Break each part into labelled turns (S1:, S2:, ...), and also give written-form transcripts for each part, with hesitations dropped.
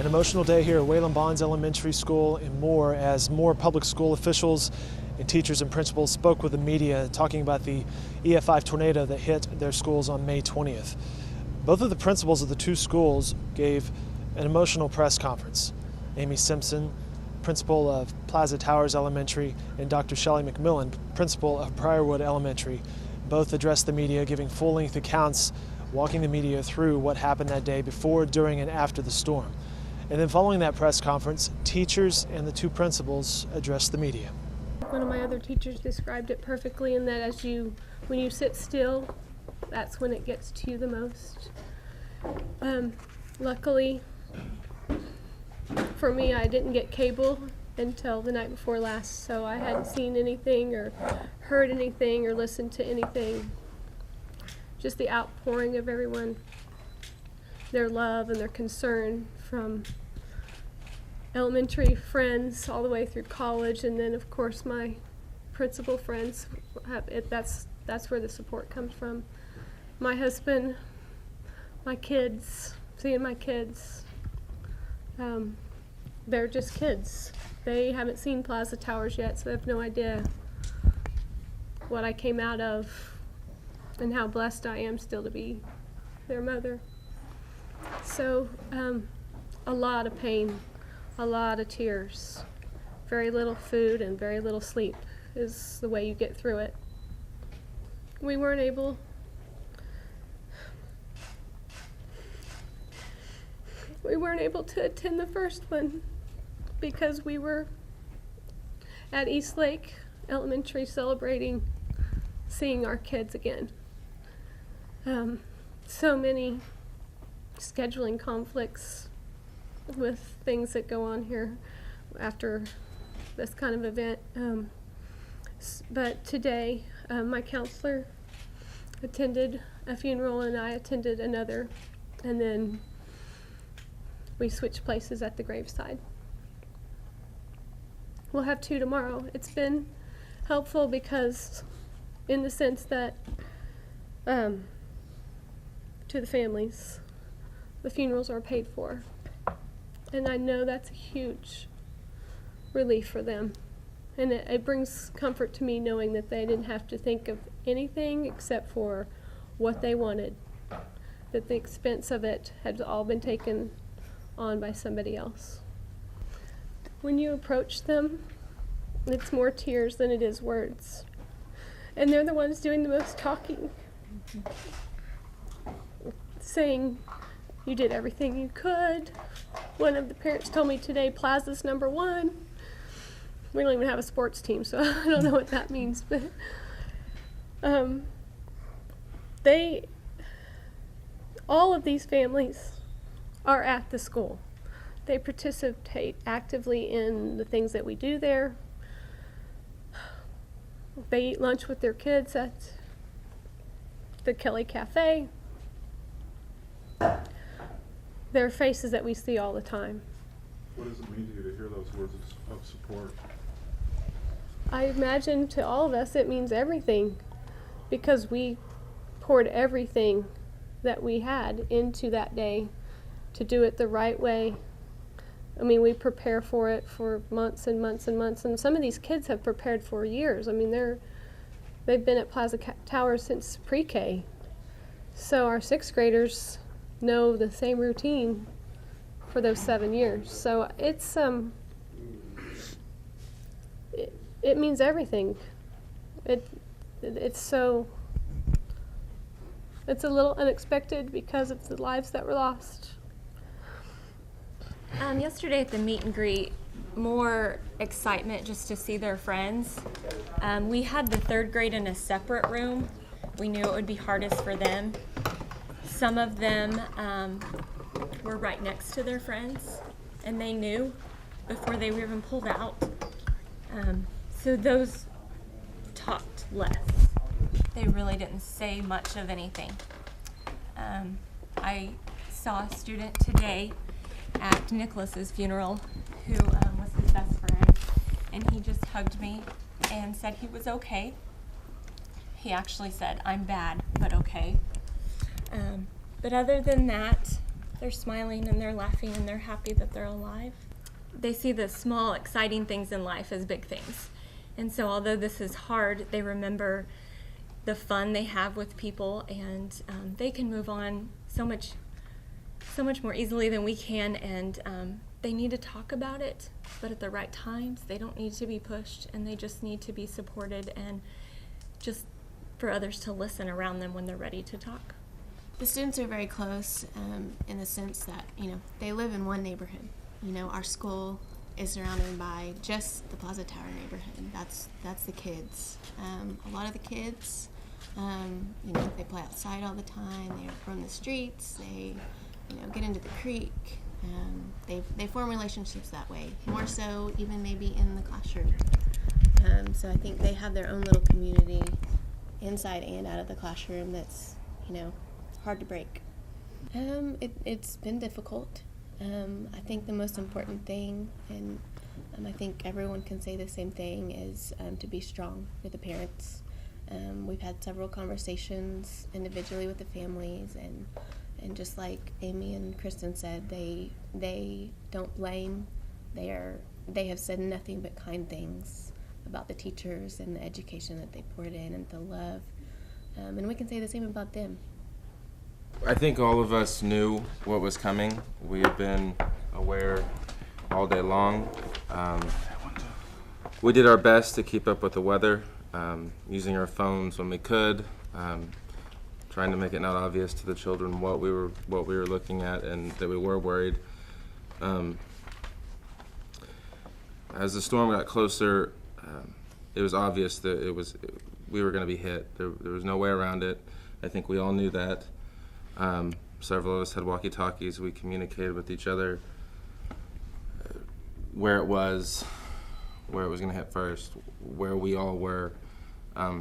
S1: An emotional day here at Wayland Bonds Elementary School and more as more public school officials and teachers and principals spoke with the media talking about the EF5 tornado that hit their schools on May 20th. Both of the principals of the two schools gave an emotional press conference. Amy Simpson, principal of Plaza Towers Elementary, and Dr. Shelley McMillan, principal of Briarwood Elementary, both addressed the media, giving full-length accounts, walking the media through what happened that day before, during, and after the storm. And then following that press conference, teachers and the two principals addressed the media.
S2: One of my other teachers described it perfectly in that when you sit still, that's when it gets to you the most. Luckily, for me, I didn't get cable until the night before last, so I hadn't seen anything or heard anything or listened to anything. Just the outpouring of everyone, their love and their concern from elementary friends all the way through college, and then of course my principal friends. That's where the support comes from. My husband, my kids, seeing my kids. They're just kids. They haven't seen Plaza Towers yet, so they have no idea what I came out of and how blessed I am still to be their mother. So a lot of pain, a lot of tears, very little food and very little sleep is the way you get through it. We weren't able to attend the first one because we were at East Lake Elementary celebrating seeing our kids again. So many scheduling conflicts with things that go on here after this kind of event. But today, my counselor attended a funeral and I attended another, and then we switched places at the graveside. We'll have two tomorrow. It's been helpful because in the sense that to the families, the funerals are paid for. And I know that's a huge relief for them. And it brings comfort to me knowing that they didn't have to think of anything except for what they wanted, that the expense of it had all been taken on by somebody else. When you approach them, it's more tears than it is words. And they're the ones doing the most talking. Saying, you did everything you could. One of the parents told me today, Plaza's #1. We don't even have a sports team, so I don't know what that means. But all of these families are at the school. They participate actively in the things that we do there. They eat lunch with their kids at the Kelly Cafe. There are faces that we see all the time.
S3: What does it mean to you to hear those words of support?
S2: I imagine to all of us it means everything, because we poured everything that we had into that day to do it the right way. I mean, we prepare for it for months and months and months, and some of these kids have prepared for years. I mean, they've been at Plaza Towers since pre-K. So our 6th graders know the same routine for those 7 years. So it's it means everything. It's a little unexpected because of the lives that were lost.
S4: Yesterday at the meet and greet, more excitement just to see their friends. We had the 3rd grade in a separate room. We knew it would be hardest for them. Some of them were right next to their friends, and they knew before they were even pulled out. So those talked less. They really didn't say much of anything. I saw a student today at Nicholas's funeral who was his best friend, and he just hugged me and said he was okay. He actually said, "I'm bad, but okay." But other than that, they're smiling and they're laughing and they're happy that they're alive. They see the small, exciting things in life as big things. And so although this is hard, they remember the fun they have with people, and they can move on so much more easily than we can, and they need to talk about it, but at the right times. They don't need to be pushed, and they just need to be supported, and just for others to listen around them when they're ready to talk.
S5: The students are very close in the sense that, they live in one neighborhood. Our school is surrounded by just the Plaza Tower neighborhood. That's the kids. A lot of the kids, they play outside all the time. They roam the streets. They, get into the creek. They form relationships that way, more so even maybe in the classroom. So I think they have their own little community inside and out of the classroom that's, hard to break. It's been difficult. I think the most important thing, and I think everyone can say the same thing, is to be strong with the parents. We've had several conversations individually with the families, and just like Amy and Kristen said, they don't blame. They have said nothing but kind things about the teachers and the education that they poured in and the love. And we can say the same about them.
S6: I think all of us knew what was coming. We had been aware all day long. We did our best to keep up with the weather, using our phones when we could, trying to make it not obvious to the children what we were looking at, and that we were worried. As the storm got closer, it was obvious that we were going to be hit. There was no way around it. I think we all knew that. Several of us had walkie-talkies. We communicated with each other where it was going to hit first, where we all were,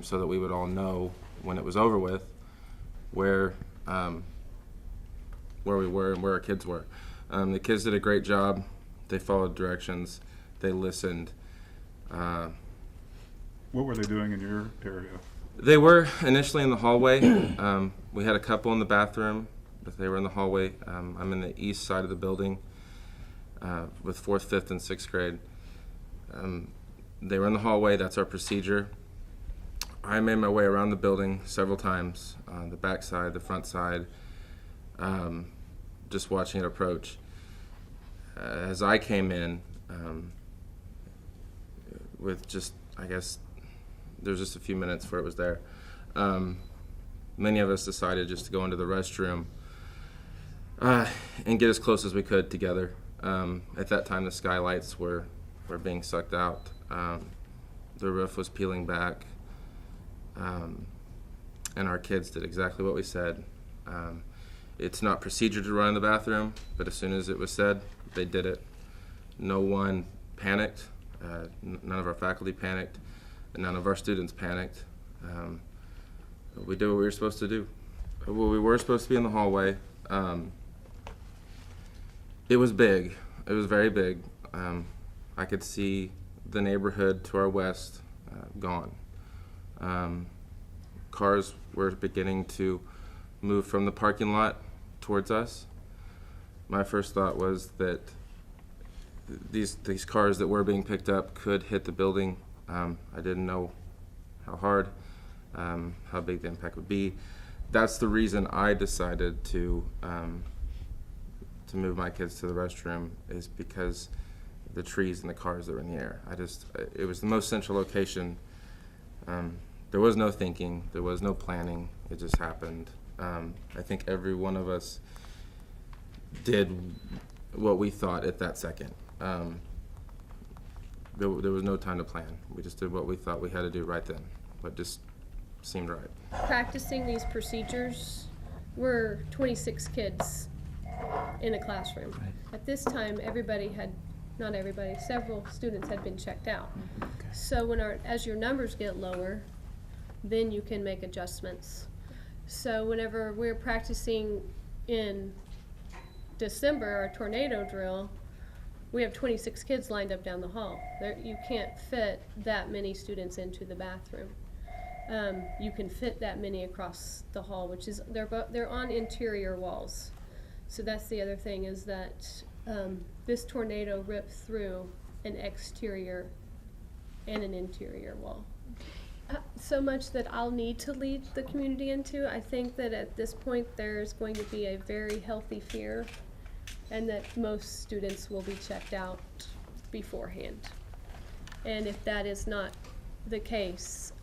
S6: so that we would all know when it was over with where we were and where our kids were. The kids did a great job. They followed directions. They listened.
S3: What were they doing in your area?
S6: They were initially in the hallway. We had a couple in the bathroom, but they were in the hallway. I'm in the east side of the building with 4th, 5th, and 6th grade. They were in the hallway. That's our procedure. I made my way around the building several times, the back side, the front side, just watching it approach. As I came in, with just, I guess, there was just a few minutes where it was there. Many of us decided just to go into the restroom and get as close as we could together. At that time, the skylights were being sucked out. The roof was peeling back. And our kids did exactly what we said. It's not procedure to run in the bathroom, but as soon as it was said, they did it. No one panicked. None of our faculty panicked. And none of our students panicked. We did what we were supposed to do. Well, we were supposed to be in the hallway. It was big. It was very big. I could see the neighborhood to our west gone. Cars were beginning to move from the parking lot towards us. My first thought was that these cars that were being picked up could hit the building. I didn't know how hard, how big the impact would be. That's the reason I decided to move my kids to the restroom, is because the trees and the cars that were in the air. It was the most central location. There was no thinking, there was no planning, it just happened. I think every one of us did what we thought at that second. There was no time to plan. We just did what we thought we had to do right then, what just seemed right.
S2: Practicing these procedures, we're 26 kids in a classroom. Right. At this time, several students had been checked out. Okay. So as your numbers get lower, then you can make adjustments. So whenever we're practicing in December, our tornado drill, we have 26 kids lined up down the hall. You can't fit that many students into the bathroom. You can fit that many across the hall, which is they're on interior walls. So that's the other thing, is that this tornado ripped through an exterior and an interior wall. So much that I'll need to lead the community into. I think that at this point there's going to be a very healthy fear, and that most students will be checked out beforehand. And if that is not the case,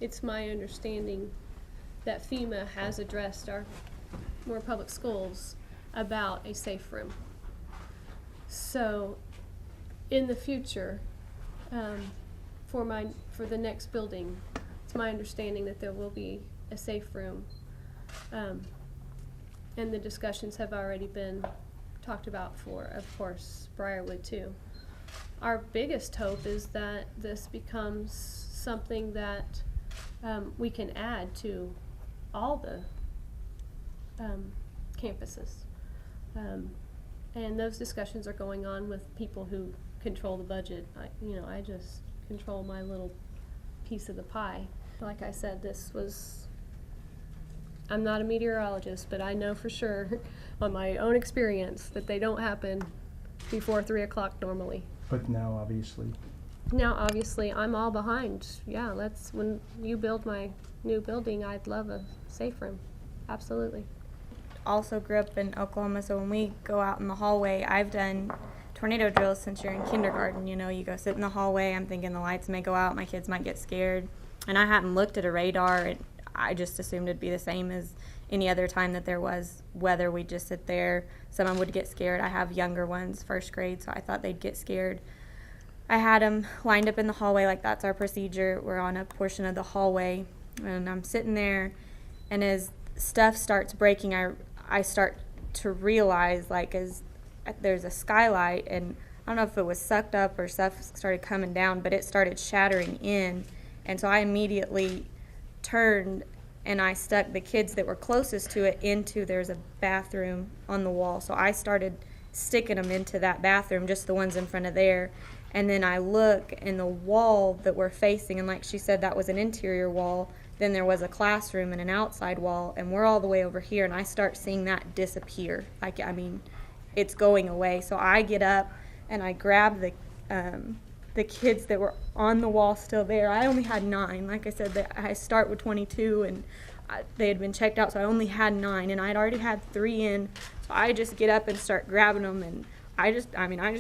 S2: it's my understanding that FEMA has addressed our Moore Public Schools about a safe room. So in the future, for the next building, it's my understanding that there will be a safe room. And the discussions have already been talked about for, of course, Briarwood too. Our biggest hope is that this becomes something that we can add to all the campuses. And those discussions are going on with people who control the budget. I just control my little piece of the pie. Like I said, I'm not a meteorologist, but I know for sure on my own experience that they don't happen before 3 o'clock normally.
S7: But now, obviously.
S2: Now, obviously, I'm all behind. Yeah, when you build my new building, I'd love a safe room. Absolutely.
S8: Also grew up in Oklahoma, so when we go out in the hallway, I've done tornado drills since you're in kindergarten. You go sit in the hallway. I'm thinking the lights may go out, my kids might get scared. And I hadn't looked at a radar, and I just assumed it'd be the same as any other time that there was weather. We'd just sit there. Someone would get scared. I have younger ones, first grade, so I thought they'd get scared. I had them lined up in the hallway, like that's our procedure. We're on a portion of the hallway, and I'm sitting there, and as stuff starts breaking, I start to realize, like, as there's a skylight, and I don't know if it was sucked up or stuff started coming down, but it started shattering in. And so I immediately turned and I stuck the kids that were closest to it there's a bathroom on the wall. So I started sticking them into that bathroom, just the ones in front of there. And then I look, and the wall that we're facing, and like she said, that was an interior wall. Then there was a classroom and an outside wall, and we're all the way over here, and I start seeing that disappear. It's going away. So I get up and I grab the kids that were on the wall still there. I only had 9. Like I said, I start with 22, and they had been checked out, so I only had 9, and I'd already had 3 in. So I just get up and start grabbing them, and I just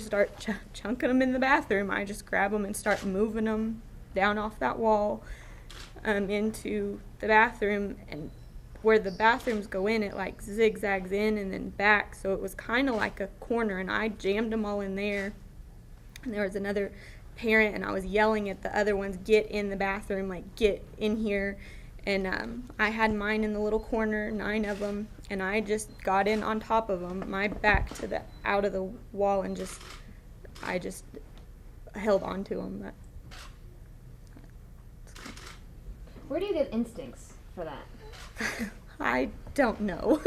S8: start chunking them in the bathroom. I just grab them and start moving them down off that wall into the bathroom, and where the bathrooms go in, it like zigzags in and then back, so it was kind of like a corner, and I jammed them all in there. And there was another parent, and I was yelling at the other ones, get in the bathroom, like get in here. And I had mine in the little corner, 9 of them, and I just got in on top of them, my back to out of the wall, and I just held on to them.
S9: Where do you get instincts for that?
S8: I don't know.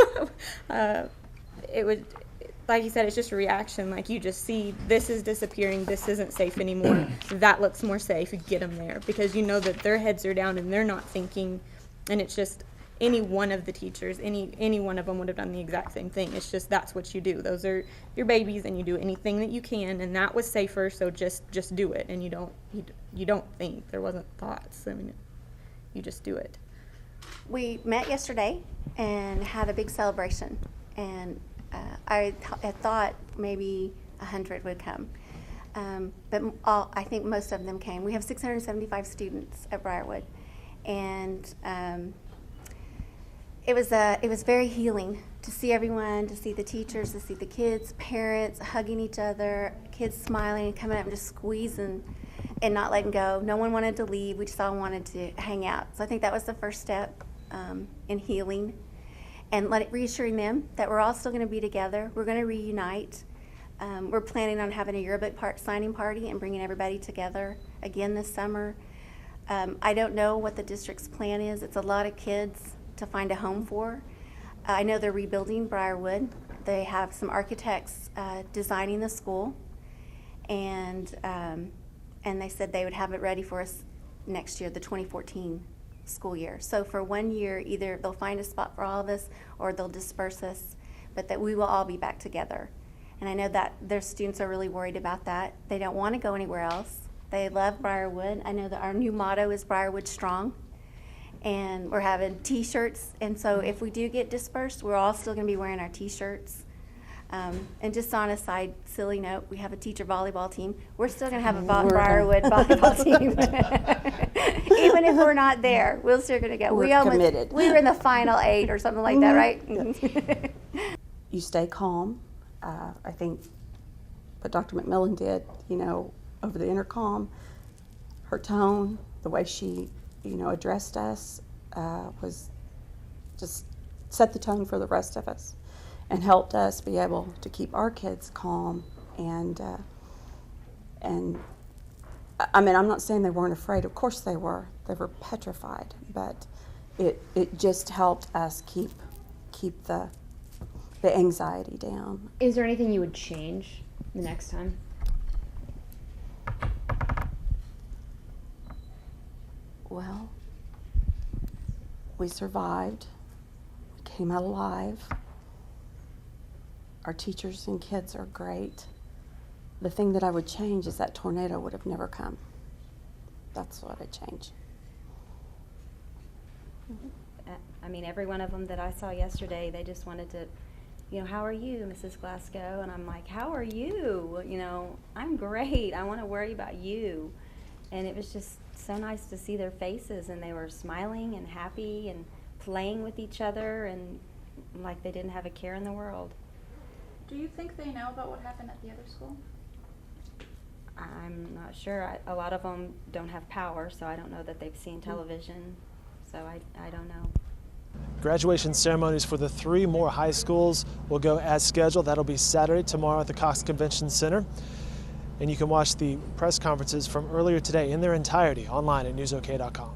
S8: It was, like you said, it's just a reaction. Like, you just see, this is disappearing, this isn't safe anymore, that looks more safe, get them there. Because you know that their heads are down and they're not thinking, and it's just any one of the teachers, any one of them would have done the exact same thing. It's just, that's what you do. Those are your babies, and you do anything that you can, and that was safer, so just do it. And you don't think. There wasn't thoughts. I mean, you just do it.
S10: We met yesterday and had a big celebration, and I thought maybe 100 would come, but I think most of them came. We have 675 students at Briarwood, and it was very healing to see everyone, to see the teachers, to see the kids, parents hugging each other, kids smiling and coming up and just squeezing and not letting go. No one wanted to leave. We just all wanted to hang out. So I think that was the first step in healing, and reassuring them that we're all still going to be together. We're going to reunite. We're planning on having a yearbook signing party and bringing everybody together again this summer. I don't know what the district's plan is. It's a lot of kids to find a home for. I know they're rebuilding Briarwood. They have some architects designing the school, and they said they would have it ready for us next year, the 2014 school year. So for 1 year, either they'll find a spot for all of us or they'll disperse us. but that we will all be back together. And I know that their students are really worried about that. They don't want to go anywhere else. They love Briarwood. I know that our new motto is Briarwood Strong. And we're having T-shirts. And so if we do get dispersed, we're all still going to be wearing our T-shirts. And just on a side silly note, we have a teacher volleyball team. We're still going to have a Briarwood volleyball team. Even if we're not there, we're still going to go.
S7: We're committed.
S10: We were in the final 8 or something like that, right?
S7: You stay calm. I think what Dr. McMillan did, over the intercom, her tone, the way she, addressed us was just set the tone for the rest of us and helped us be able to keep our kids calm. And I mean, I'm not saying they weren't afraid. Of course they were. They were petrified. But it just helped us keep the anxiety down.
S9: Is there anything you would change the next time?
S7: Well, we survived. We came out alive. Our teachers and kids are great. The thing that I would change is that tornado would have never come. That's what I'd change.
S8: I mean, every one of them that I saw yesterday, they just wanted to, how are you, Mrs. Glasgow? And I'm like, how are you? I'm great. I want to worry about you. And it was just so nice to see their faces, and they were smiling and happy and playing with each other, and like they didn't have a care in the world.
S11: Do you think they know about what happened at the other school?
S8: I'm not sure. A lot of them don't have power, so I don't know that they've seen television. So I don't know.
S1: Graduation ceremonies for the 3 more high schools will go as scheduled. That'll be Saturday, tomorrow at the Cox Convention Center. And you can watch the press conferences from earlier today in their entirety online at newsok.com.